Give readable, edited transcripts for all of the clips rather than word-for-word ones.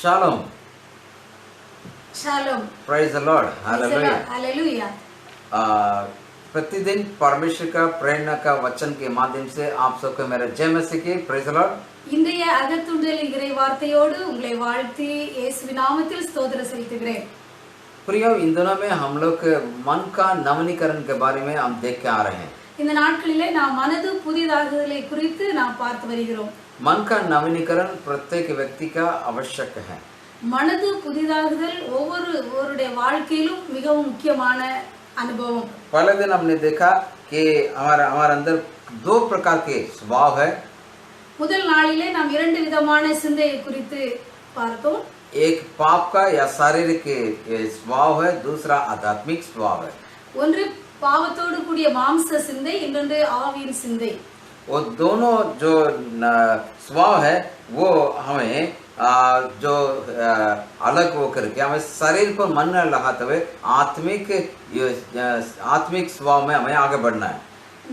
Shalom. Shalom. Praise the Lord. Hallelujah. Hallelujah. प्रतिदिन परमेश्वर का प्रेरणा का वचन के माध्यम से आप सबको मेरा जय मसीह की प्रेज द लॉर्ड. இன்றைய அகத்துண்டல் இறை வார்த்தையோடு உங்களை வாழ்த்தி இயேசுவின் நாமத்தில் ஸ்தோத்திரம் செலுத்துகிறேன். प्रियो, इन दिनों में हम लोग मन का नवीनीकरण के बारे में हम देख के आ रहे हैं. இந்த நாட்களிலே நாம் மனது புதிதாகுதலை குறித்து நாம் பார்த்து வருகிறோம். मन का नवीनीकरण प्रत्येक व्यक्ति का आवश्यक है. மனது புதிதாகுதல் ஒவ்வொருவருடைய வாழ்க்கையிலும் மிகவும் முக்கியமான अनुभव. पहले दिन हमने देखा कि हमारे अंदर दो प्रकार के स्वभाव है. முதல் நாளிலே நாம் இரண்டு விதமான சிந்தையை குறித்து பார்த்தோம். एक पाप का या शारीरिक स्वभाव है, दूसरा आध्यात्मिक स्वभाव है. ஒன்று பாவத்தோடு கூடிய மாம்ச சிந்தை, இன்னொன்று ஆவியின் சிந்தை. वो दोनों जो स्वभाव है वो हमें जो अलग होकर के हमें शरीर पर मन लगाते हुए आत्मिक स्वभाव में हमें आगे बढ़ना है.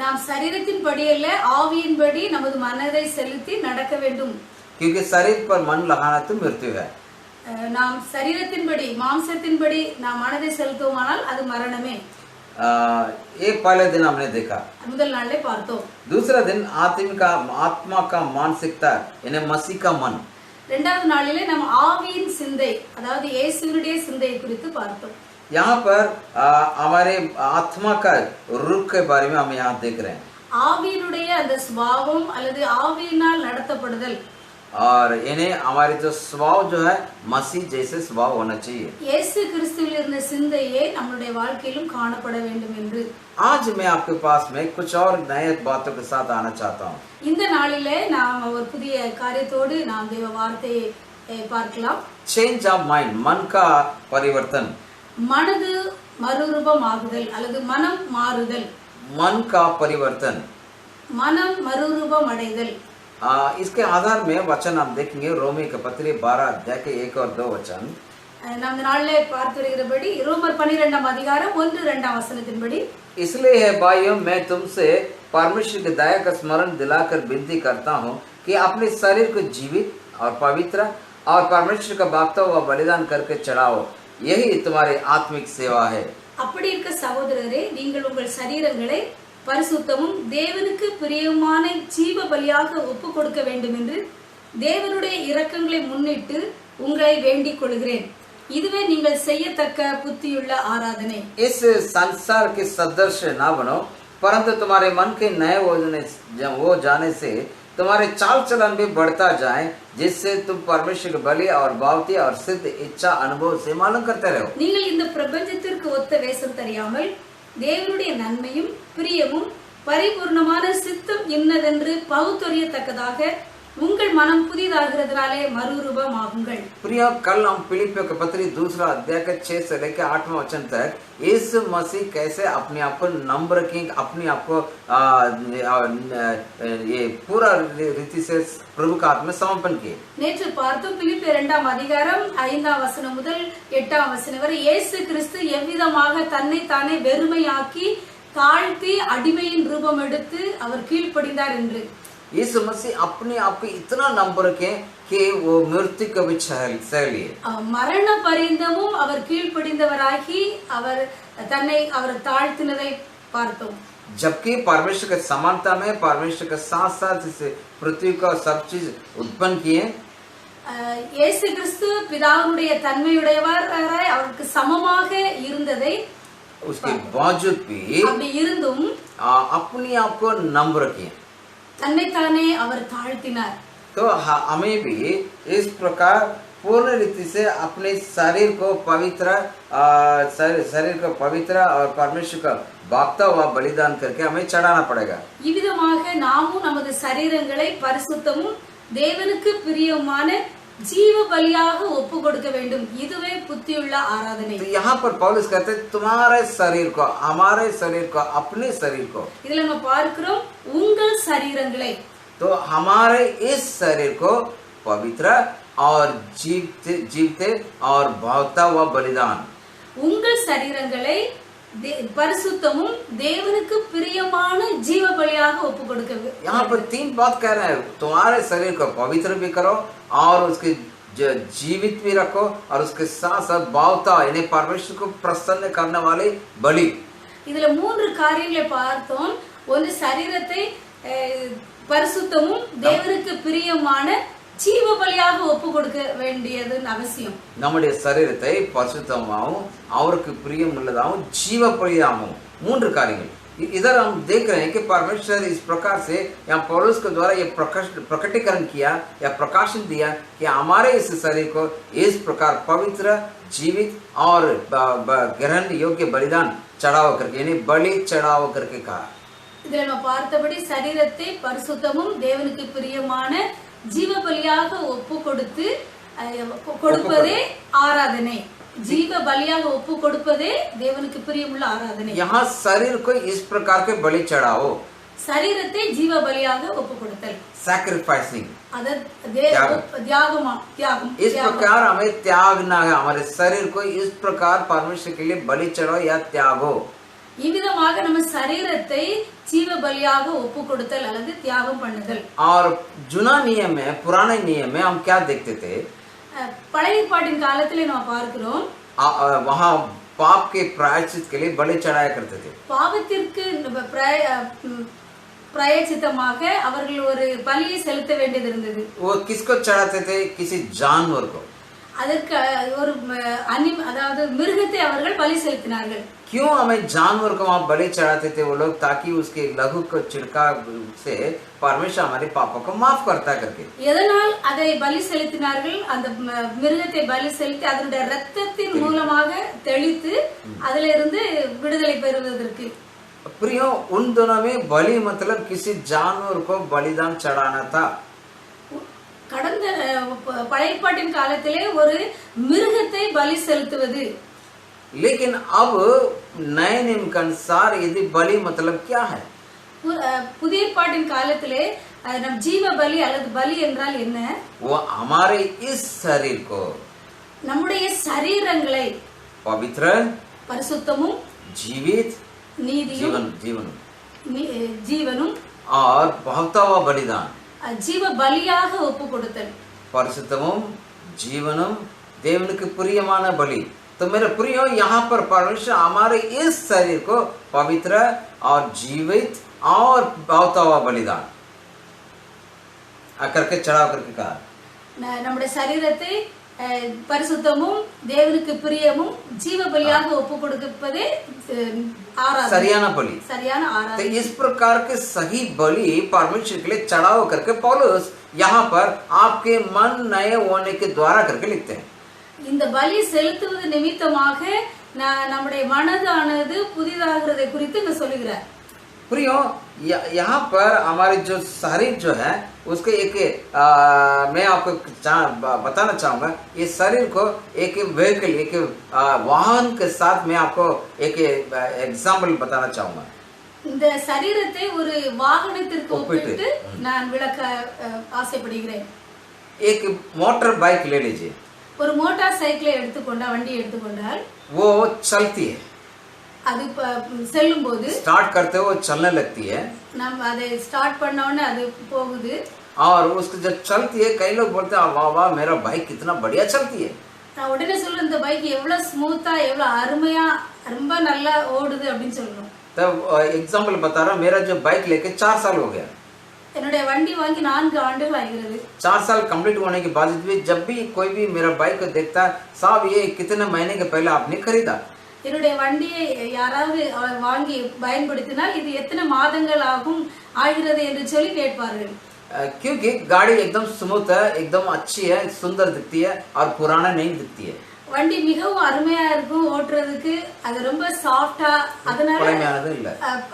நாம் சரீரத்தின் படி அல்ல, ஆவியின் படி நமது மனதை செலுத்தி நடக்க வேண்டும். क्योंकि शरीर पर मन लगाना तो मृत्यु है. நாம் சரீரத்தின்படி மாம்சத்தின்படி நாம் மனதை செலுத்துவோமானால் அது மரணமே. एक पहले दिन हमने देखा. முதல் நாளே பார்த்தோம். दूसरा दिन आत्मा का मानसिकता यानी मसीह का मन. இரண்டாவது நாளிலே நாம் ஆவியின் சிந்தை, அதாவது இயேசுவினுடைய சிந்தையை குறித்து பார்த்தோம். यहाँ पर हमारे आत्मा का रूप के बारे में हम यहाँ देख रहे हैं. ஆவியினுடைய அந்த சுபாவம் அல்லது ஆவியினால் நடத்தப்படுதல், और इन्हें हमारे जो स्वभाव जो है मसीह जैसे स्वभाव होना चाहिए. இயேசு கிறிஸ்துவில் இருந்த சிந்தையே நம்மளுடைய வாழ்க்கையிலும் காணப்பட வேண்டும் என்று आज मैं आपके पास में कुछ और नए बातों के साथ आना चाहता हूँ. இந்த நாளிலே நாம் ஒரு புதிய காரியத்தோடு நாம் தேவ வார்த்தையை பார்க்கலாம். चेंज ऑफ माइंड, मन का परिवर्तन. மனது மறுரூபமாகுதல் அல்லது மனம் மாறுதல். मन का परिवर्तन, மனம் மறுரூபம் அடைதல். इसके आधार में वचन हम देखेंगे. रोमी के पत्री 12 अध्याय के 1 और 2 वचन. நாம் இந்த நாளிலே பார்த்து வருகிறபடி ரோமர் 12 அதிகாரம் 1-2 வசனத்தின்படி, इसलिए है भाइयों, मैं तुमसे परमेश्वर की दया का स्मरण दिलाकर विनती करता हूँ कि अपने शरीर को जीवित और पवित्र और परमेश्वर का भागता हुआ बलिदान करके चढ़ाओ, यही तुम्हारी आत्मिक सेवा है. அப்படி இருக்க சகோதரரே, நீங்கள் உங்கள் சரீரங்களை பரிசுத்தமும் தேவனுக்கு பிரியமான ஜீவ பலியாக ஒப்பு கொடுக்க வேண்டும் என்று தேவனுடைய இரக்கங்களை முன்னிட்டு உங்களை வேண்டிக் கொள்கிறேன். இதுவே நீங்கள் செய்யத்தக்க புத்தியுள்ள ஆராதனை. इस संसार के सदृश ना बनो, परंतु तुम्हारे मन के नए हो जाने से तुम्हारे चाल चलन भी बढ़ता जाए, जिससे तुम परमेश्वर के बलि और भावती और सिद्ध इच्छा अनुभव से मालूम करते रहो. நீங்கள் இந்த பிரபஞ்சத்திற்கு ஒத்த வேஷம் தெரியாமல் தேவனுடைய நன்மையும் பிரியமும் பரிபூர்ணமான சித்தம் இன்னதென்று பகுத்தறியத்தக்கதாக உங்கள் மனம் புதிதாகிறதுனாலே மறுரூபமாகுங்கள். प्रिय, कल हम फिलिपियों के पत्री 2 अध्याय के 6 से लेकर 8 वचन तक यीशु मसीह कैसे अपने आप को नम्र रखें, अपने आप को ये पूरा रीति से प्रभु का हाथ में समर्पण किए. நேற்று பார்த்தோம் பிலிப்பியர் 2 அதிகாரம் 5 வசனம் முதல் 8 வசனம் வரை இயேசு கிறிஸ்து எவ்விதமாக தன்னை தானே வெறுமையாக்கி தாழ்த்தி அடிமையின் ரூபம் எடுத்து அவர் கீழ்ப்படிந்தார் என்று. यीशु मसीह अपने आप को इतना नम्र रखे कि वो मृत्यु को भी सह लिए. மரண பரியந்தமும் அவர் கீழ்ப்படிந்தவராகி அவர் தன்னை அவர் தாழ்த்தினதை பார்த்தோம். जबकि परमेश्वर के समानता में परमेश्वर के साथ साथ इस पृथ्वी का सब चीज उत्पन्न किए. இயேசு கிறிஸ்து பிதாவுடைய தன்மையுடையவராய் அவருக்கு சமமாக இருந்ததை उसके बावजूद भी அப்படி இருந்தும் अपने आप को नम्र रखे. தன்னைத்தானே அவர் தாழ்த்தினார். तो हमें भी इस प्रकार पूर्ण रीति से अपने शरीर को पवित्र और परमेश्वर का भागता हुआ बलिदान करके हमें चढ़ाना पड़ेगा. இவ்விதமாக நாமும் நமது சரீரங்களை பரிசுத்தமும் தேவனுக்கு பிரியமான ஜீவ பலியாக ஒப்பு கொடுக்க வேண்டும். இதுவே புத்தியுள்ள ஆராதனை. तो यहाँ पर पौलुस कहते हैं तुम्हारे शरीर को, हमारे शरीर को, अपने शरीर को. இதுல நம்ம பார்க்கிறோம் உங்கள் சரீரங்களை. तो हमारे इस शरीर को पवित्र और जीवते और भागता हुआ बलिदान. உங்கள் சரீரங்களை பரிசுத்தமும் தேவனுக்கு பிரியமான ஜீவ பலியாக ஒப்பு கொடுக்க. यहाँ पर 3 बात कह रहे हैं. तुम्हारे शरीर को पवित्र भी करो और उसकी जीवित भी रखो और उसके साथ साथ भावता यानी परमेश्वर को प्रसन्न करने वाले बलि। இதுல மூன்று காரியங்களை பார்த்தோம். ஒன்று சரீரத்தை பரிசுத்தமும் தேவனுக்கு பிரியமான ஜீவ பலியாக ஒப்பு கொடுக்க வேண்டியது அவசியம். நம்முடைய சரீரத்தை பரிசுத்தமாகவும் அவருக்கு பிரியம் உள்ளதாகவும் ஜீவ பலியாகவும் மூன்று காரியங்கள். इधर हम देख रहे हैं कि परमेश्वर इस प्रकार से यहाँ पौलुस के द्वारा ये प्रकटीकरण किया या प्रकाशन दिया कि हमारे इस शरीर को इस प्रकार पवित्र जीवित और ग्रहण योग्य बलिदान चढ़ाव करके यानी बलि चढ़ाव करके कहा. இதுல நம்ம பார்த்தபடி சரீரத்தை பரிசுத்தமும் தேவனுக்கு பிரியமான ஜீவ பலியாக ஒப்பு கொடுப்பதே ஆராதனை. जीव बलियाग ஒப்பு கொடுப்பதே தேவனுக்கு பிரியமுள்ள ஆராதனை. यहाँ शरीर को इस प्रकार के बलि चढ़ाओ. சரீரத்தை ஜீவ பலியாக ஒப்பு கொடுத்தல். सैक्रिफाइसिंग. त्यागम. इस प्रकार हमें त्यागना है. हमारे शरीर को इस प्रकार परमेश्वर के लिए बलि चढ़ाओ या त्यागो. இவ்விதமாக நம்ம சரீரத்தை ஜீவ பலியாக ஒப்பு கொடுத்தல் அல்லது தியாகம் பண்ணுதல். और जुना नियम में पुराने नियम में हम क्या देखते थे? பழைய ஏற்பாட்டின் காலத்திலே நாம் பார்க்கிறோம் वहाँ पाप के प्रायश्चित के लिए बलि चढ़ाया करते थे. பாவத்திற்கு प्रायश्चितமாக அவர்கள் ஒரு பலியை செலுத்த வேண்டியது இருந்தது. वो किसको चढ़ाते थे? किसी जानवर को. அதற்கு ஒரு அதாவது மிருகத்தை அவர்கள் பலி செலுத்தினார்கள். क्यों हमें जानवर को वहाँ बलि चढ़ाते थे वो लोग? ताकि उसके लहू को छिड़का से परमेश्वर हमारे पापों को माफ करता करके. எதனால் அதை பலி செலுத்தினார்கள்? அந்த மிருகத்தை பலி செலுத்தி அதனுடைய இரத்தத்தின் மூலமாக தெளித்து அதிலிருந்து விடுதலை பெறுவதற்கு. प्रियो, उन दोनों में बलि मतलब किसी जानवर को बलिदान चढ़ाना था. கடந்த பழைய ஏற்பாட்டின் காலத்திலே ஒரு மிருகத்தை பலி செலுத்துவது. लेकिन अब नए नियम के अनुसार यदि बलि मतलब क्या है? புதிய ஏற்பாட்டின் காலத்திலே நம் ஜீவ பலி அல்லது பலி என்றால் என்ன? वो हमारे इस शरीर को நம்முடைய சரீரங்களை पवित्र பரிசுத்தமும் जीवित ஜீவனும் और भावता हुआ बलिदान ஜீவ பலியாக ஒப்பு கொடுத்தல். परिशुद्धமும் जीवनम தேவனுக்கு பிரியமான பலி. तो मेरे प्रियो, यहाँ पर परमेश्वर हमारे इस शरीर को पवित्र और जीवित और भावता हुआ बलिदान करके चढ़ाव करके कहा. நம்முடைய சரீரத்தை பரிசுத்தமும் தேவனுக்கு பிரியமும் ஜீவ பலியாக ஒப்பு கொடுப்பதே आराधना, सरियाना बलि, सरियाना आराधना। तो इस प्रकार के सही बलि परमेश्वर के लिए चढ़ाव करके पौलुस यहाँ पर आपके मन नए होने के द्वारा करके लिखते हैं. இந்த பலி செலுத்துவது நிமித்தமாக நம்முடைய மனதானது புதிதாகிறதை குறித்து இங்க சொல்லுகிறார். प्रियो, यहाँ पर हमारे जो शरीर जो है उसके एक मैं आपको बताना चाहूँगा, ये शरीर को एक व्हीकल, एक वाहन के साथ मैं आपको एक एग्जाम्पल बताना चाहूँगा. இந்த சரீரத்தை ஒரு வாகனத்திற்கு ஒப்பிட்டு நான் விளக்க ஆசைப்படுகிறேன். एक मोटर बाइक ले लीजिए. ஒரு மோட்டார் சைக்கிளை எடுத்துக்கொண்டால், வண்டி எடுத்துக்கொண்டால் वो चलती है. அது செல்லும் போது स्टार्ट करते वो चलने लगती है. நம்ம அதை ஸ்டார்ட் பண்ண உடனே அது போகுது. और उसको जब चलती है कई लोग बोलते हैं वाह वाह मेरा बाइक कितना बढ़िया चलती है. நான் உடனே சொல்றேன் இந்த பைக் எவ்வளவு ஸ்மூத்தா எவ்வளவு அருமையா ரொம்ப நல்லா ஓடுது அப்படின்னு சொல்றோம். तब एग्जाम्पल बता रहा हूँ, मेरा जो बाइक लेके 4 साल हो गया. என்னுடைய வண்டி வாங்கி 4 ஆண்டுகள் ஆகிறது. 4 साल कंप्लीट होने के बाद भी जब भी कोई भी मेरा बाइक को देखता है, साहब ये कितने महीने के पहले आपने खरीदा? என்னுடைய வண்டியை யாராவது வாங்கி பயன்படுத்தினால் இது எத்தனை மாதங்கள் ஆகிறது என்று சொல்லி கேட்பார்கள். क्योंकि गाड़ी एकदम स्मूथ है, एकदम अच्छी है, सुंदर दिखती है और पुराना नहीं दिखती है. வண்டி மிகவும் அருமையா இருக்கும் ஓட்டுறதுக்கு. அது ரொம்ப சாஃப்டா, அதனால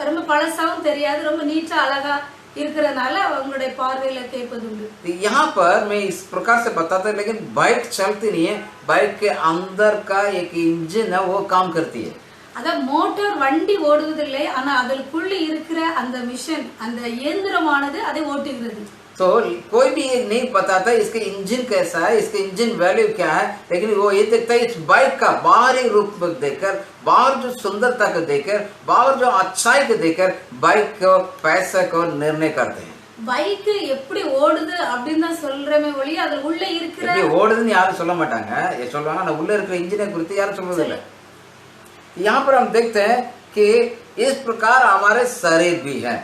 ரொம்ப பழசாவும் தெரியாது, ரொம்ப நீட்டா அழகா இருக்கிறதுனால அவங்களுடைய பார்வையில கேட்பது உண்டு. यहाँ पर मैं इस प्रकार से बताता हूँ, लेकिन बाइक चलती नहीं है. बाइक के अंदर का एक इंजन है वो काम करती है. அதான் மோட்டார் வண்டி ஓடுவதில்லை, ஆனா அதற்குள்ள இருக்கிற அந்த மிஷன், அந்த இயந்திரமானது அதை ஓட்டுகிறது. तो कोई भी ये नहीं बताता इसके इंजन कैसा है, इसके इंजन वैल्यू क्या है, लेकिन वो ये देखता है इस बाइक का बाहरी रूप देखकर, बाहर जो सुंदरता को देखकर, बाहर जो अच्छाई को देखकर बाइक को पैसे को निर्णय करते हैं. பைக் எப்படி ஓடுது அப்படின்னு தான் சொல்றமே ஒழிய அது உள்ள இருக்கிற எப்படி ஓடுதுன்னு யாரும் சொல்ல மாட்டாங்க. சொல்லுவாங்க ஆனா உள்ள இருக்கிற इंजन குறித்து யாரும் சொல்றது இல்லை. यहाँ पर हम देखते हैं कि इस प्रकार हमारे शरीर भी है.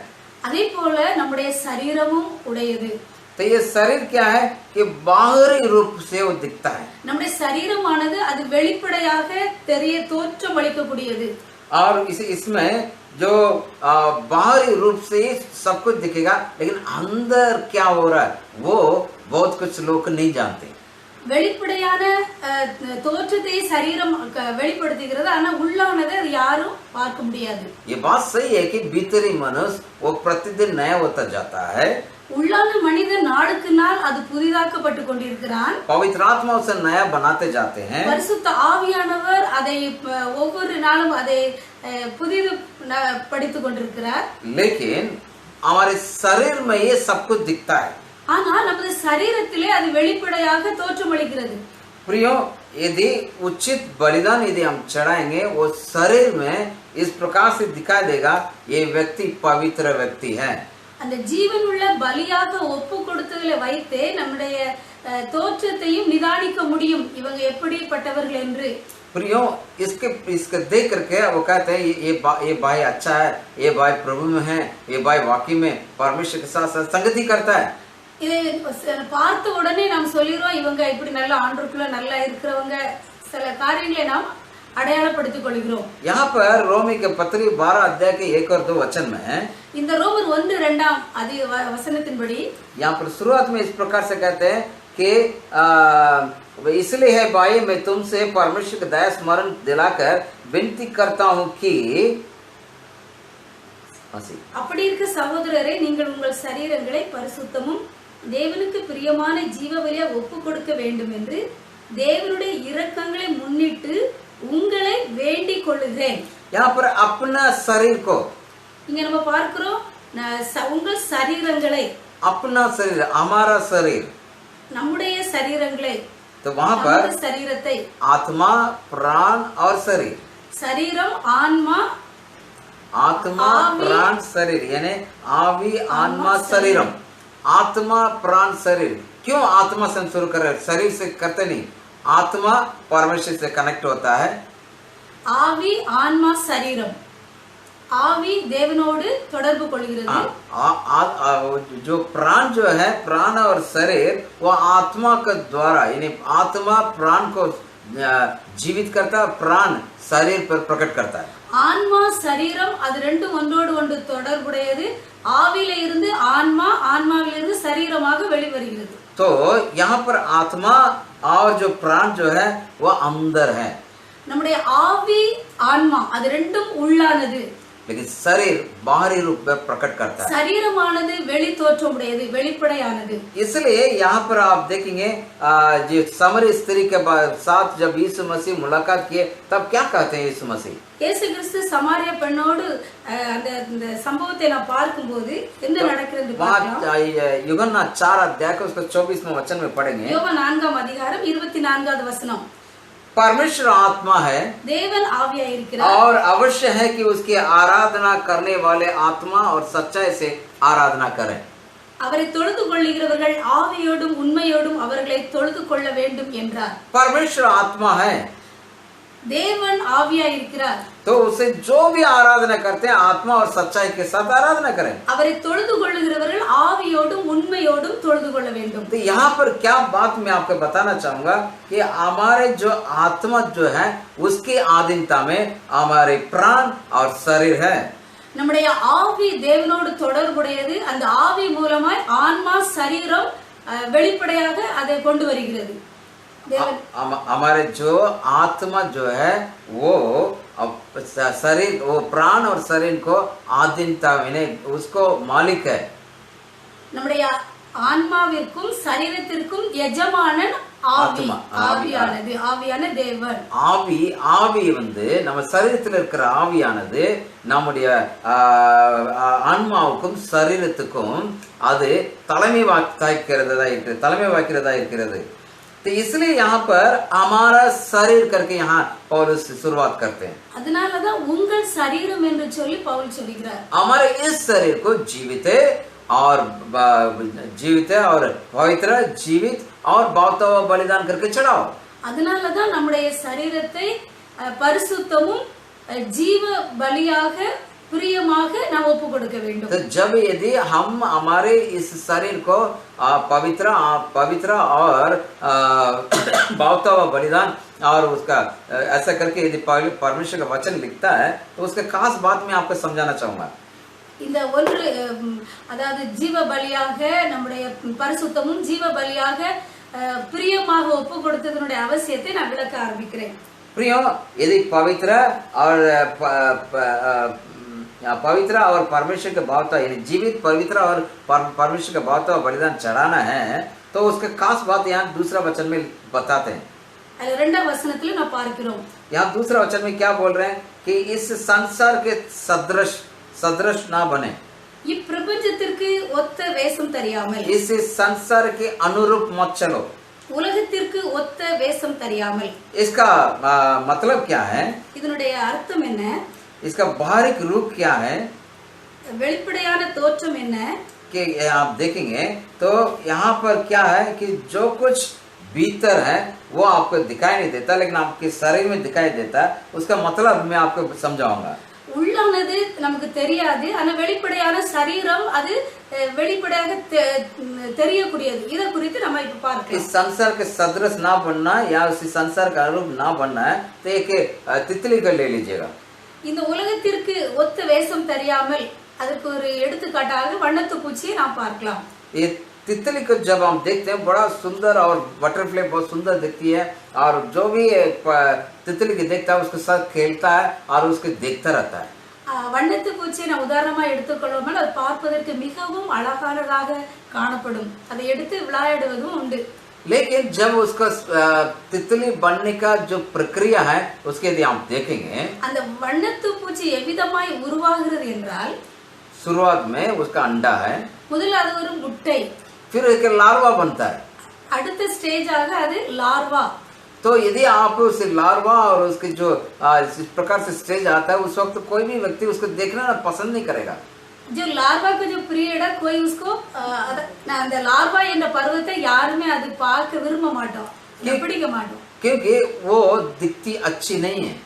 அதே போல நம்முடைய சரீரமும் உடையது. तो ये शरीर क्या है कि बाहरी रूप से वो दिखता है. நம்முடைய சரீரமானது அது வெளிப்படையாக தெரிய தோற்றம் அளிக்கக்கூடியது. और इसमें जो बाहरी रूप से सब कुछ दिखेगा, लेकिन अंदर क्या हो रहा है वो बहुत कुछ लोग नहीं जानते. வெளிப்படையான தோற்றத்தை சரீரம் வெளிப்படுத்துகிறது, ஆனா உள்ளானதை அது யாரும் பார்க்க முடியாது. ये बात सही है कि भीतरी मनुष्य वो प्रतिदिन नया होता जाता है. உள்ளான மனிதன் நாளுக்கு நாள் அது புதிதாக்கப்பட்டு கொண்டிருக்கிறான். पवित्र आत्मा उसे नया बनाते जाते हैं. பரிசுத்த ஆவியானவர் அதை ஒவ்வொரு நாளும் அதை புதிது படித்துக் கொண்டிருக்கிறார். लेकिन हमारे शरीर में ये सब कुछ दिखता है. ஆனா நமது சரீரத்திலே அது வெளிப்படையாக தோற்றமளிக்கிறது. प्रियो, यदि उचित बलिदान यदि हम चढ़ाएंगे वो शरीर में इस प्रकार से दिखाई देगा ये व्यक्ति पवित्र व्यक्ति है. அந்த ஜீவனுள்ள பலியாக ஒப்பு கொடுத்ததிலே வைத்தே நம்முடைய தோற்றத்தையும் நிதானிக்க முடியும் இவங்க எப்படிப்பட்டவர்கள் என்று. प्रियो, इसके देख करके वो कहते हैं ये भाई अच्छा है, ये भाई प्रभु में है, ये भाई वाकई में परमेश्वर के साथ संगति करता है. இதை பார்த்த உடனே நாம் சொல்லிடுறோம் இவங்க இப்படி நல்ல ஆண்டவருக்குள்ள நல்லா இருக்கிறவங்க. சில காரியங்களை நாம் அடையாளப்படுத்திக் கொள்கிறோம். यहाँ पर रोमी के पत्री 12 अध्याय के 1 और 2 वचन में இந்த ரோமர் 1-2 वचनத்தின்படி यहाँ पर शुरुआत में इस प्रकार से कहते हैं कि इसलिए है भाई मैं तुमसे परमेश्वर का दया स्मरण दिलाकर विनती करता हूँ कि அப்படி இருக்க சகோதரரே, நீங்கள் உங்கள் சரீரங்களை பரிசுத்தமும் தேவனுக்கு பிரியமான ஜீவ பலியா ஒப்பு கொடுக்க வேண்டும் என்று தேவனுடைய இரக்கங்களை முன்னிட்டு உங்களை வேண்டிக் கொள்ளுகிறேன். यहाँ पर अपना शरीर को, இங்க நம்ம பார்க்கிறோம் உங்கள் சரீரங்களை, अपना शरीर, हमारा शरीर, நம்முடைய சரீரங்களை. तो वहाँ पर சரீரத்தை आत्मा, प्राण और शरीर, சரீரம், ஆன்மா, आत्मा, प्राण, शरीर, यानी आवी, आत्मा, शरीरम. आत्मा, प्राण, शरीर. क्यों आत्मा से हम शुरू कर रहे हैं, शरीर से करते नहीं. आत्मा परमेश्वर से कनेक्ट होता है. ஆவி, ஆன்மா, சரீரம். ஆவி தேவனோடு தொடர்பு கொள்கிறது. जो प्राण जो है, प्राण और शरीर वो आत्मा के द्वारा, यानी आत्मा प्राण को जीवित करता है, प्राण शरीर पर प्रकट करता है. ஆன்மா, சரீரம் அது ரெண்டும் ஒன்றோடு ஒன்று தொடர்புடையது. ஆவியில இருந்து ஆன்மா, ஆன்மாவிலிருந்து சரீரமாக வெளிவருகிறது. तो यहाँ पर आत्मा और जो प्राण जो है वो अंदर है. நம்முடைய ஆவி, ஆன்மா அது ரெண்டும் உள்ளானது. लेकिन शरीर बाहरी रूप में प्रकट करता है. शरीरமானது வெளி தோற்றமுடையது, வெளிப்படையானது. इसलिए यहाँ पर आप देखेंगे जो समरी स्त्री के साथ जब यीशु मसीह मुलाकात किए तब क्या कहते हैं यीशु मसीह? இயேசு கிறிஸ்து சமாரியா பெண்ணோடு அந்த சம்பவத்தை நான் பார்க்கும்போது என்ன நடக்கிறது பார்க்கலாம். यूहन्ना 4 अध्याय के उसका 24वें वचन में पढ़ेंगे. யோவான் 4 அதிகாரம் 24வது வசனம். परमेश्वर आत्मा है, தேவன் ஆவியா இருக்கிறார். और अवश्य है कि उसकी आराधना करने वाले आत्मा और सच्चाई से आराधना करें. அவரை தொழுது கொள்ளுகிறவர்கள் ஆவியோடும் உண்மையோடும் அவர்களை தொழுது கொள்ள வேண்டும் என்றார். परमेश्वर आत्मा है, தேவன் ஆவியா இருக்கிறார். तो उसे जो भी आराधना करते हैं आत्मा और सच्चाई के साथ आराधना करें. அவரை தொழுது கொள்ளுகிறவர்கள் ஆவியோடும் உண்மையோடும் தொழுது கொள்ள வேண்டும். तो यहाँ पर क्या बात मैं आपको बताना चाहूंगा कि हमारे जो आत्मा जो है उसकी आधीनता में हमारे प्राण और शरीर है. நம்முடைய ஆவி தேவனோடு தொடர்புடையது. அந்த ஆவி மூலமாய் ஆன்மா, சரீரம் வெளிப்படையாக அதை கொண்டு வருகிறது. हमारे जो आत्मा जो है वो शरीर, वो प्राण और शरीर को आधीनता में उसको मालिक है. நம்முடைய ஆன்மாவிற்கும் சரீரத்திற்கும் எஜமானன் ஆவி, ஆவியானது, ஆவியான தேவன். ஆவி வந்து நம்ம சரீரத்தில் இருக்கிற ஆவியானது நம்முடைய ஆன்மாவுக்கும் சரீரத்துக்கும் அது தலைமை வாக்கிறதா இருக்கிறது. तो इसलिए यहाँ पर हमारा शरीर करके यहाँ पौलुस शुरुआत करते हैं. அதனாலதான் உங்கள் சரீரம் என்று சொல்லி பவுல் சொல்கிறார். हमारे इस शरीर को जीवित है और जीवित है और पवित्र जीवित और भावता हुआ बलिदान करके चढ़ाओ। அதனாலதான் நம்முடைய சரீரத்தை பரிசுத்தமும் ஜீவ பலியாக பிரியமாக நாம் ஒப்பு கொடுக்க வேண்டும். तो जब यदि हम हमारे इस शरीर को पवित्र और भावता हुआ बलिदान और उसका ऐसा करके यदि परमेश्वर का वचन लिखता है तो उसके खास बात मैं आपको समझाना चाहूंगा. இந்த ஒன்று அதாவது ஜீவ பலியாக நம்முடைய பரிசுத்தமும் ஜீவ பலியாக பிரியமாக ஒப்பு கொடுத்ததனுடைய அவசியத்தை நான் விளக்க ஆரம்பிக்கிறேன். प्रियो, यदि पवित्र और परमेश्वर के भावता यानी जीवित पवित्र और परमेश्वर का भावता बलिदान चढ़ाना है तो उसके खास बात यहाँ दूसरा वचन में बताते हैं. இரண்டாம் வசனத்துல நான் பார்க்கிறோம். यहाँ दूसरा वचन में क्या बोल रहे हैं कि इस संसार के सदृश ना बने. இப்பிரபஞ்சத்திற்கு ஒத்த வேஷம் தெரியாமல். इस संसार के अनुरूप मत चलो. உலகத்திற்கு ஒத்த வேஷம் தெரியாமல். इसका मतलब क्या है? இதனுடைய அர்த்தம் என்ன? इसका बाहरी रूप क्या है? வெளிப்படையான தோற்றம் என்ன? कि आप देखेंगे तो यहाँ पर क्या है कि जो कुछ भीतर है वो आपको दिखाई नहीं देता लेकिन आपके शरीर में दिखाई देता. उसका मतलब मैं आपको समझाऊंगा. உள்ளானது நமக்கு தெரியாது, ஆனா வெளிப்படையான சரீரம் அது வெளிப்படையாக தெரியக்கூடியது. இத குறித்து நம்ம இப்ப பார்க்கலாம். इस संसार के सदृश ना बनना या उसी संसार का अनुरूप ना बनना है तो एक तितली का ले लीजिएगा. இந்த உலகத்திற்கு ஒத்த வேஷம் தெரியாமல் அதற்கு ஒரு எடுத்துக்காட்டாக வண்ணத்து பூச்சியை நாம் பார்க்கலாம். ये तितली को जब हम देखते हैं बड़ा सुंदर और बटरफ्लाई बहुत सुंदर दिखती है और जो भी तितली की देखता है उसके साथ खेलता है और उसको देखता रहता है. வண்ணத்து பூச்சியை நான் உதாரணமா எடுத்துக்கொள்ளாமல் அது பார்ப்பதற்கு மிகவும் அழகானதாக காணப்படும். அதை எடுத்து விளையாடுவதும் உண்டு. लेकिन जब उसका तितली बनने का जो प्रक्रिया है उसके यदि आप देखेंगे அந்த வண்ணத்து பூச்சி எவ்விதமாய் உருவாகிறது என்றால் शुरुआत में उसका अंडा है, முதல்ல அது ஒரு முட்டை, फिर एक लार्वा बनता है. அடுத்த ஸ்டேஜாக அது லார்வா. तो यदि आप उस लार्वा और उसके जो इस प्रकार से स्टेज आता है उस वक्त कोई भी व्यक्ति उसको देखना पसंद नहीं करेगा. जो लार्वा का जो पीरियड है कोई उसको அந்த லார்வா என்ற பருவத்தை யாருமே அது பார்க்க விரும்ப மாட்டோம், பிடிக்க மாட்டோம். क्योंकि वो दिखती अच्छी नहीं है.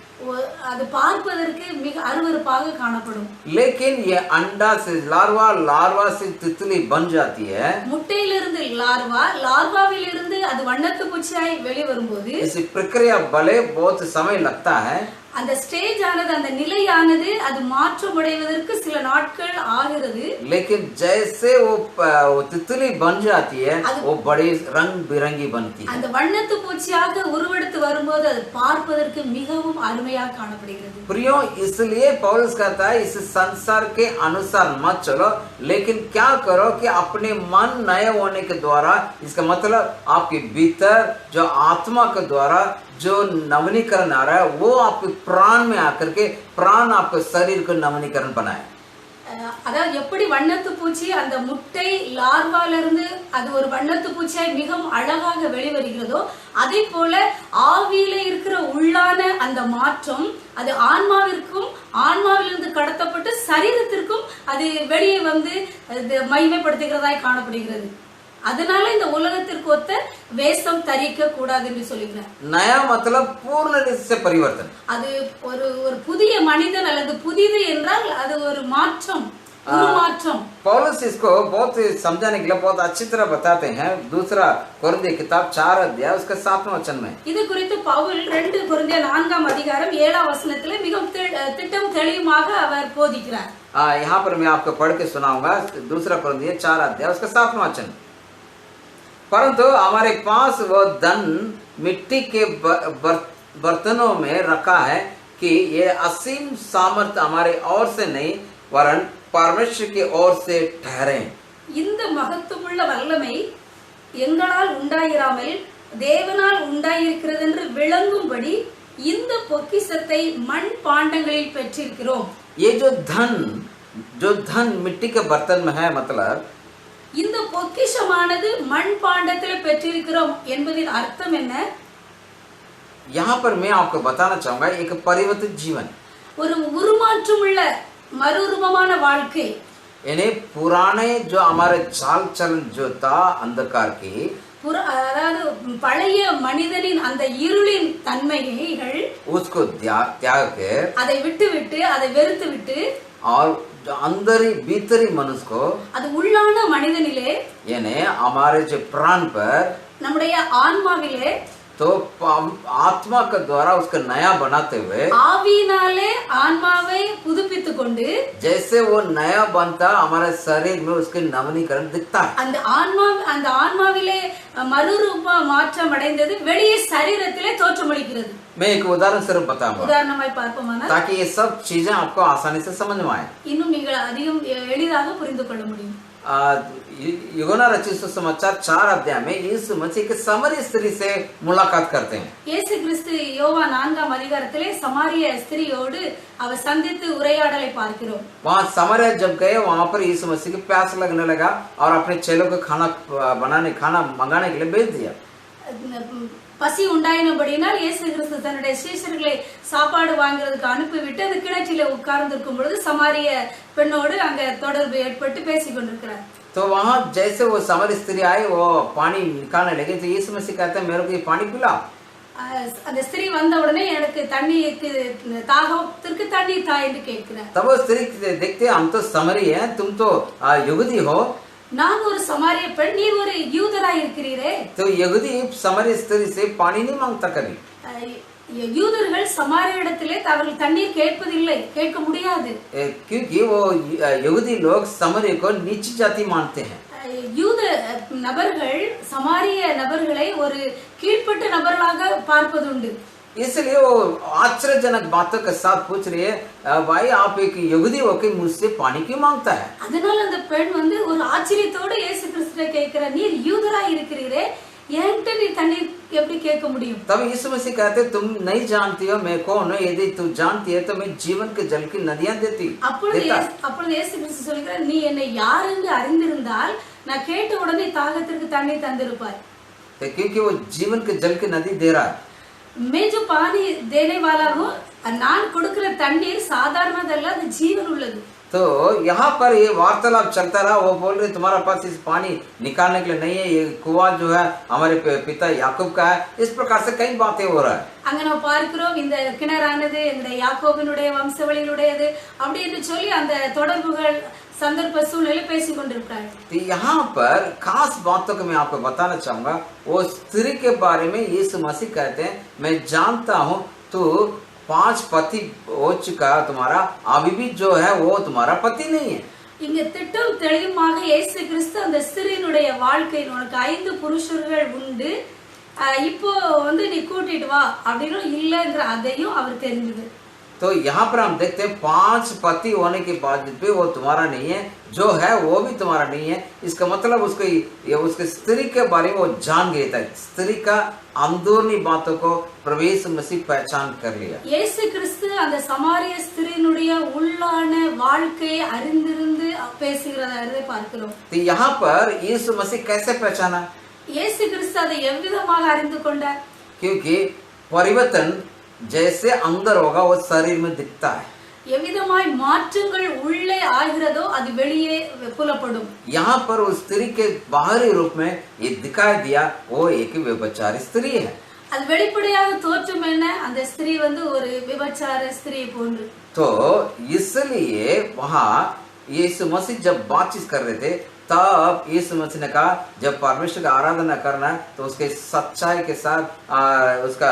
அது பார்ப்பதற்கு மிக அருவருப்பாக காணப்படும். लेकिन ये अंडा से लार्वा से तितली बन जाती है. முட்டையிலிருந்து லார்வா, லார்வாவிலிருந்து அது வண்ணத்து பூச்சியாய் வெளிவரும்போது इस प्रक्रिया भले बहुत समय लगता है. அந்த ஸ்டேஜ் ஆனது அந்த நிலையானது அது மாற்றமடைவதற்கு சில நாட்கள் ஆகிறது. लेकिन जैसे वो तितली बन जाती है वो बड़ी रंग बिरंगी बनती है. அந்த வண்ணத்து பூச்சியாக உருவெடுத்து வரும்போது அது பார்ப்பதற்கு மிகவும் அருமையாக காணப்படுகிறது. प्रियो, इसलिए पौलुस कहता है इस संसार के अनुसार मत चलो लेकिन क्या करो कि अपने मन नए होने के द्वारा, इसका मतलब आपके भीतर जो आत्मा के द्वारा जो नवनीकरण आ रहा है वो आपके प्राण में आकर के प्राण आपके शरीर को नवनीकरण बनाए. அதாவது எப்படி வண்ணத்து பூச்சி அந்த முட்டை லார்வாலிருந்து அது ஒரு வண்ணத்து பூச்சியாய் மிகவும் அழகாக வெளிவருகிறதோ அதே போல ஆவியில இருக்கிற உள்ளான அந்த மாற்றம் அது ஆன்மாவிற்கும் ஆன்மாவிலிருந்து கடத்தப்பட்டு சரீரத்திற்கும் அது வெளியே வந்து மகிமைப்படுத்துகிறதாய் காணப்படுகிறது. அதனால இந்த உலகத்திற்கு ஒத்த வேஷம் தரிக்க கூடாது என்று சொல்லுகிறேன். नया मतलब पूर्ण रूप से परिवर्तन. அது ஒரு புதிய மனிதன் அல்லது புதிது என்றால் அது ஒரு மாற்றம், உருமாற்றம். पौलुस इसको बहुत समझाने के लिए बहुत अच्छी तरह बताते हैं. दूसरा कोरिन्थिय किताब 4 अध्याय उसका 7वां वचन में இது குறித்து பவுல் 2 கொரிந்தியர் 4ஆம் அதிகாரம் 7ஆம் வசனத்திலே மிகவும் திட்டம் தெளிவாக அவர் போதிக்கிறார். यहाँ पर मैं आपको पढ़ के सुनाऊंगा. दूसरा कोरिन्थिय 4 अध्याय उसका 7वां वचन. परंतु हमारे पास वो धन मिट्टी के बर्तनों में रखा है कि ये असीम सामर्थ्य हमारे ओर से नहीं वरन परमेश्वर की ओर से ठहरे. இந்த மகத்துவமுள்ள வல்லமை எங்களால் உண்டாயிராமல் தேவனால் உண்டாயிருக்கிறது என்று விளங்கும்படி இந்த பொக்கிஷத்தை மண் பாண்டங்களில் பெற்றிருக்கிறோம். ये जो धन मिट्टी के बर्तन में है मतलब இந்த பொக்கிஷமானது மண் பாண்டத்தில் பெற்றிருக்கிறோம் என்பதின் அர்த்தம் என்ன? यहाँ पर मैं आपको बताना चाहूंगा एक परिवर्तित जीवन. ஒரு உருமாற்றமுள்ள மறுரூபமான வாழ்க்கை. यानी पुराने जो हमारे चाल चलन जो था अंधकार की, அதாவது பழைய மனிதனின் அந்த இருளின் தன்மைகள் उसको त्याग के அதை விட்டு விட்டு அதை வெறுத்து விட்டு और जो अंदरी भीतरी मनुष्य को, அது உள்ளான மனிதனிலே यानी हमारे जो प्राण पर, நம்முடைய ஆன்மாவிலே तो आत्मा के द्वारा उसका नया बनाते हुए, ஆவியினாலே ஆன்மாவை புதுப்பித்துக் கொண்டு जैसे वो नया बनता हमारे शरीर में उसके नवीनीकरण दिखता है। அந்த ஆன்மாவிலே மறுரூப மாற்றம் அடைந்தது வெளியே சரீரத்திலே தோற்றமளிக்கிறது. मैं एक उदाहरण सिर्फ बताऊंगा உதாரணமாய் பார்ப்போமானால், ताकि ये सब चीजें आपको आसानी से समझ में आए। இன்னும் நீங்கள் அதிகம் எளிதாக புரிந்து கொள்ள முடியும். यूहन्ना रचित सुसमाचार 4 अध्याय में यीशु मसीह के समरी स्त्री से मुलाकात करते हैं। இயேசு கிறிஸ்து யோவான் 4ஆம் அதிகாரத்திலே சமாரிய ஸ்திரியோடு அவர் சந்தித்து உரையாடலை பார்க்கிறோம். वहाँ समरिया जब गए, वहाँ पर यीशु मसीह की प्यास लगने लगा और अपने चेलों को खाना मंगाने के लिए भेज दिया। பசி உண்டாயினபடினால் இயேசு கிறிஸ்து தன்னுடைய சீஷர்களை சாப்பாடு வாங்குறதுக்கு அனுப்பிவிட்டு அந்த கிணற்றில உட்கார்ந்திருக்கும் பொழுது சமாரிய பெண்ணோடு அங்க தொடர்பு ஏற்பட்டு பேசிக் கொண்டிருக்கிறார். तो वहाँ जैसे वो समरी स्त्री आई, वो पानी निकालने लगे, तो यीशु मसीह कहते हैं मेरे को ये पानी पिला। அந்த ஸ்திரீ வந்த உடனே எனக்கு தண்ணிக்கு தாகத்திற்கு தண்ணீர் தா என்று கேட்கிறார். तब वो स्त्री देखते हम तो समरी हैं, तुम तो यहूदी हो। நான் ஒரு சமாரிய பெண், நீர் ஒரு யூதராய் இருக்கிறீரே. तो यहूदी समरी स्त्री से पानी नहीं मांगता कभी। யூதர்கள் சமாரியரிடத்திலே அவர்கள் தண்ணீர் கேட்பதில்லை, கேட்க முடியாது. क्योंकि वो यहूदी लोग समरी को नीची जाति मानते हैं। யூத நபர்கள் சமாரிய நபர்களை ஒரு கீழ்ப்பட்ட நபர்களாக பார்ப்பதுண்டு. इसलिए वो आश्चर्यजनक बातों के साथ पूछ रही है, भाई आप एक यहूदी होकर मुझसे पानी क्यों मांगता है? அதனால அந்த பெண் வந்து ஒரு ஆச்சரியத்தோட இயேசு கிறிஸ்துவை கேட்கிறார், நீர் யூதராய் இருக்கிறீரே, என்கிட்ட நீ தண்ணீர் எப்படி கேட்க முடியும்? तब यीशु मसीह कहते तुम नहीं जानती हो मैं कौन हूँ, यदि तू जानती है तो मैं जीवन के जल की नदियां देती। அப்பொழுது இயேசு கிறிஸ்து சொல்கிறார், நீ என்னை யார் என்று அறிந்திருந்தால் நான் கேட்ட உடனே தாகத்திற்கு தண்ணீர் தந்திருப்பாய்। क्योंकि वो जीवन के जल की नदी दे रहा है। मैं जो पानी देने वाला हूँ, நான் கொடுக்கிற தண்ணீர் சாதாரணதல்ல, அது ஜீவன் உள்ளது। तो यहाँ पर ये वार्तालाप चलता रहा। वो बोल रहे तुम्हारा पास इस पानी निकालने के लिए नहीं है, ये कुआं जो है हमारे पिता याकूब का है। इस प्रकार से कई बातें हो रहा है। அங்க நம்ம பார்க்கிறோம், இந்த கிணறானது எங்களுடைய யாக்கோபினுடைய வம்சவழியினுடையது அப்படி என்று சொல்லி அந்த தொடர்புகள் संदर्भ सूழ்நிலை பேசிக் கொண்டிருக்கிறார்। तो यहाँ पर खास बातों को मैं आपको बताना चाहूंगा। वो स्त्री के बारे में यीशु मसीह कहते हैं मैं जानता हूँ तू 5 पति हो चुका तुम्हारा, अभी भी जो है वो तुम्हारा पति नहीं है। இங்க திட்டம் தெளிவாக இயேசு கிறிஸ்து அந்த ஸ்திரீனுடைய வாழ்க்கையில் உனக்கு 5 புருஷர்கள் உண்டு, இப்போ வந்து நீ கூட்டிட்டு வா அப்படின்னு இல்லைங்கிற அதையும் அவர் தெரிஞ்சது। तो यहाँ पर हम देखते हैं 5 पति होने के बाद भी वो तुम्हारा नहीं है, जो है वो भी तुम्हारा नहीं है। इसका मतलब उसके स्त्री के बारे में वो जान गया था। स्त्री का अंदरूनी बातों को प्रभु यीशु मसीह पहचान कर लिया। இயேசு கிறிஸ்து அந்த சமாரிய ஸ்திரீனுடைய உள்ளான வாழ்க்கையை அறிந்திருந்து பேசுகிறதை பார்க்கிறோம்। तो यहाँ पर यीशु मसीह कैसे पहचाना? இயேசு கிறிஸ்து அதை எவ்விதமாக அறிந்து கொண்டார்? क्योंकि परिवर्तन जैसे अंदर होगा वो शरीर में दिखता है। எவ்விதமாய் மாற்றங்கள் உள்ளே ஆகிறதோ அது வெளியே புலப்படும்। यहाँ पर उस स्त्री के बाहरी रूप में ये दिखाई दिया वो एक व्यभिचारी स्त्री है। அது வெளிப்படையாக தோற்றம் என்ன? அந்த ஸ்திரீ வந்து ஒரு விபச்சார ஸ்திரீ போன்று। तो इसलिए वहाँ यीशु मसीह जब बातचीत कर रहे थे तब यीशु मसीह ने कहा जब परमेश्वर का आराधना करना है तो उसके सच्चाई के साथ उसका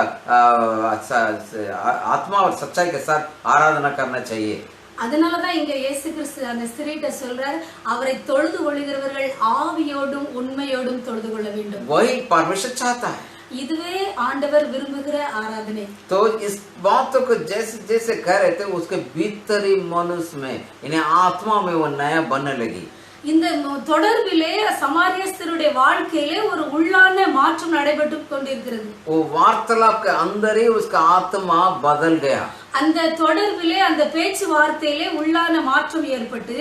आत्मा और सच्चाई के साथ आराधना करना चाहिए। அதனாலதான் இங்க இயேசு கிறிஸ்து அந்த ஸ்திரீட்ட சொல்றார், அவரை தொழுது கொள்கிறவர்கள் ஆவியோடும் உண்மையோடும் தொழுது கொள்ள வேண்டும்। वही परमेश्वर चाहता है। இதுவே ஆண்டவர் விரும்புகிற ஆராதனை। तो इस बातों को जैसे जैसे कह रहे थे उसके भीतरी मनुष्य में इन्हें आत्मा में वो नया बनने लगी। இந்த தொடர்பிலே சமாரியஸ்தருடைய வாழ்க்கையிலே ஒரு உள்ளான மாற்றம் நடைபெற்று கொண்டிருக்கிறது। वो वार्तालाप के अंदर ही उसका आत्मा बदल गया। அந்த தொடர்பிலே அந்த பேச்சுவார்த்தையிலே உள்ளான மாற்றம் ஏற்பட்டு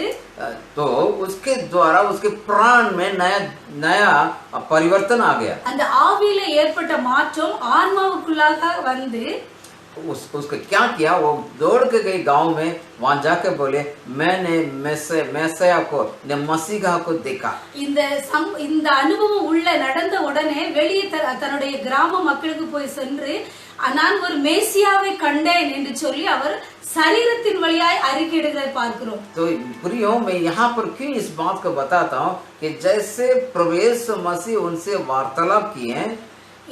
तो उसके द्वारा उसके प्राण में नया परिवर्तन आ गया। அந்த ஆவியிலே ஏற்பட்ட மாற்றம் ஆன்மாவுக்குள்ளாக வந்து उसको क्या किया, वो दौड़ के गई गांव में, वहां जाके बोले मैंने मैसया को ने मसीहा को देखा. இந்த அனுபவம் உள்ள நடந்த உடனே வெளியே தன்னுடைய கிராம மக்களுக்கு போய் சென்று நான் ஒரு மேசியாவை கண்டேன் என்று சொல்லி அவர் शरीरத்தின் வழியாய் அறிக்கையிடுகிறதை பார்க்கிறோம். तो प्रियो, मैं यहाँ पर क्यों इस बात को बताता हूँ कि जैसे प्रभु यीशु मसीह उनसे वार्तालाप किए,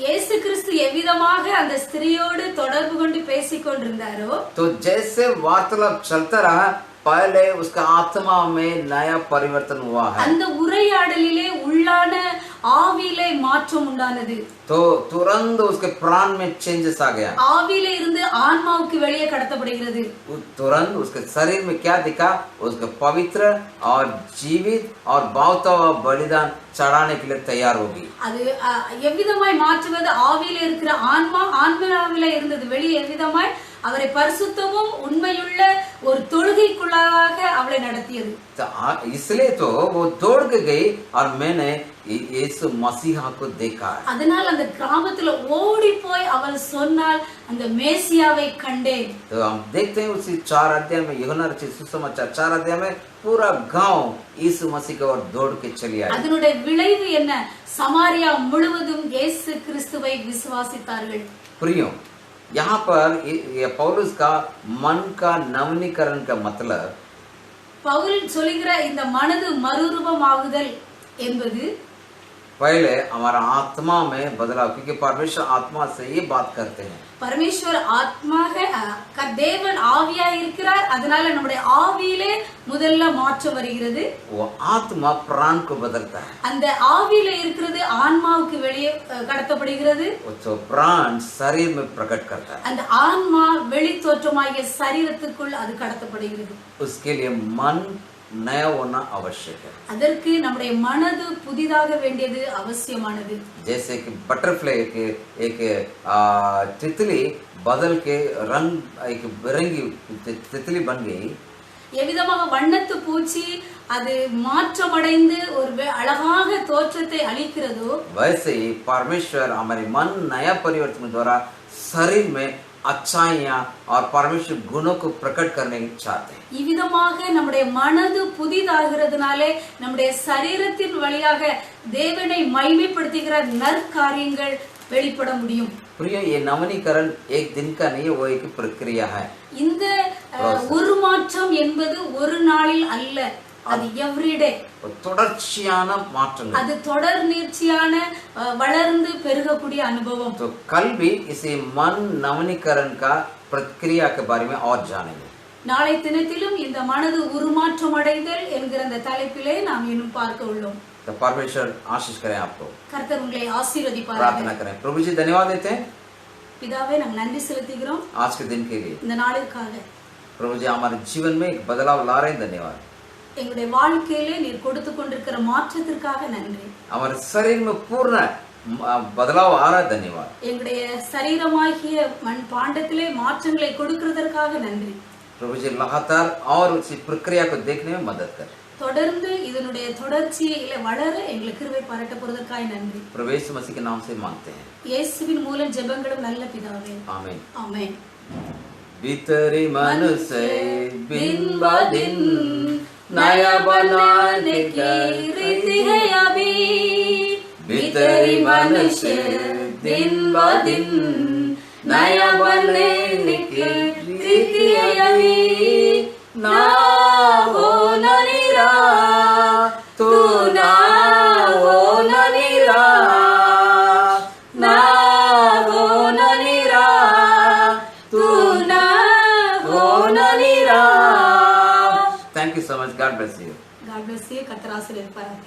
இயேசு கிறிஸ்து எவ்விதமாக அந்த ஸ்திரியோடு தொடர்பு கொண்டு பேசிக் கொண்டிருந்தாரோ, तो जैसे वार्तालाप चलता रहा, पहले उसका आत्मा में नया परिवर्तन हुआ है. அந்த உரையாடலிலே உள்ளான ஆவியிலே மாற்றம் உண்டானது. तो तुरंत उसके प्राण में चेंजेस आ गया. ஆவியிலே இருந்து ஆன்மாவுக்கு வெளியே கடத்தப்படுகிறது. तुरंत उसके शरीर में क्या दिखा, उसका पवित्र और जीवित और भावता हुआ बलिदान चढ़ाने के लिए तैयार होगी. அது எவ்விதமாய் மாற்றுவது, ஆவியிலே இருக்கிற ஆன்மா ஆன்மாவிலே இருந்தது வெளியே எவ்விதமாய் அவரை பரிசுத்தமும் உண்மையுள்ள ஒரு தொழுகைக்குள்ளாக அவளை நடத்தியது. इसलिए तो वो दौड़ के गई और मैंने यीशु मसीहा को देखा. அதனால அந்த கிராமத்துல ஓடி போய் அவள் சொன்னாள், அந்த மேசியாவை கண்டேன். तो हम देखते हैं उसी 4 अध्याय में, यूहन्ना रचित सुसमाचार 4 अध्याय में पूरा गांव यीशु मसीह की ओर दौड़ के चली आई. அதனுடைய விளைவு என்ன? சமாரியா முழுவதும் இயேசு கிறிஸ்துவை விசுவாசித்தார்கள். प्रियो, यहाँ पर पौलुस का मन का नवीनीकरण का मतलब, பவுல் சொல்லுகிற இந்த மனது மறுரூபமாகுதல் என்பது पहले हमारा आत्मा में बदलाव, क्योंकि परमेश्वर आत्मा से ही बात करते हैं. பரமேஸ்வர் ஆத்மாக தேவன் ஆவியா இருக்கிறார். அதனால நம்முடைய ஆவியிலே முதல்ல மாற்றம் வருகிறது. वो आत्मा प्राण को बदलता है. அந்த ஆவியில இருக்கிறது ஆன்மாவுக்கு வெளியே கடத்தப்படுகிறது. तो प्राण शरीर में प्रकट करता है. அந்த ஆன்மா வெளி தோற்றமாகிய சரீரத்துக்குள் அது கடத்தப்படுகிறது. उसके लिए मन नया होना आवश्यक है. அதற்கு நம்முடைய மனது புதிதாக வேண்டியது அவசியமானது. जैसे कि बटरफ्लाई के एक तितली बदल के रंग, एक बिरंगी तितली बन गई. எவ்விதமாக வண்ணத்து பூச்சி அது மாற்றமடைந்து ஒரு அழகாக தோற்றத்தை அளிக்கிறதோ, वैसे ही परमेश्वर हमारे मन नया परिवर्तन द्वारा शरीर में अच्छाइयाँ और परमेश्वर गुणों को प्रकट करने चाहते हैं. இவ்விதமாக நம்முடைய மனது புதிதாகிறதுனாலே நம்முடைய சரீரத்தின் வழியாக தேவனை மகிமைப்படுத்துகிற நற்காரியங்கள் வெளிப்பட முடியும். प्रिय, ये नवीनीकरण एक दिन का नहीं है, वो एक प्रक्रिया है. இந்த உருமாற்றம் என்பது ஒரு நாளில் அல்ல, அது எவ்ரிடே, தொடர்ச்சியான மாற்றங்கள். அது தொடர் நீட்சியான வளர்ந்து பெருகக்கூடிய அனுபவம். तो कल भी इसी मन नवीनीकरण का प्रक्रिया के बारे में और जानेंगे. நாளை தினத்திலும் இந்த மனது உருமாற்றம் அடைதல் என்கிற அந்த தலைப்பிலே நாம் இன்னும் பார்க்க உள்ளோம். तो परमेश्वर आशीष करें आपको. கர்த்தர் உங்களை ஆசீர்வதிப்பாராக. प्रार्थना करें. प्रभु जी, धन्यवाद देते हैं பிதாவே, நாங்கள் நன்றி செலுத்துகிறோம் आज के दिन के लिए. இந்த நாளுக்காக. प्रभु जी, हमारे जीवन में एक बदलाव ला रहे हैं. धन्यवाद. எங்களுடைய வாழ்க்கையிலே நீர் கொடுத்து கொண்டிருக்கிற மாற்றத்திற்காக நன்றி. हमारे शरीर में पूर्ण बदलाव आ रहा है. धन्यवाद. எங்களுடைய சரீரமாகிய மண் பாண்டத்திலே மாற்றங்களை கொடுக்கிறதற்காக நன்றி. प्रभु जी, लगातार और उसी प्रक्रिया को देखने में मदद कर. தொடர்ந்து இதனுடைய தொடர்ச்சியில வளர எங்களுக்கு கிருபை பாராட்ட போறதற்காக நன்றி. प्रभु यीशु मसीह के नाम से मांगते हैं. இயேசுவின் மூலம் ஜெபங்களும் நல்ல பிதாவே. आमीन. ஆமென். भीतरी मन से दिन ब दिन नया बनाने की रीति है अभी. भीतरी मन से दिन ब दिन नया बनने की रीति है अभी. ना हो न निराश, तू ना हो न निराश, ना हो न निराश, तू ना हो न निराश. Thank you so much. God bless you. God bless you. கர்த்தர் ஆசீர்வதிப்பாராக.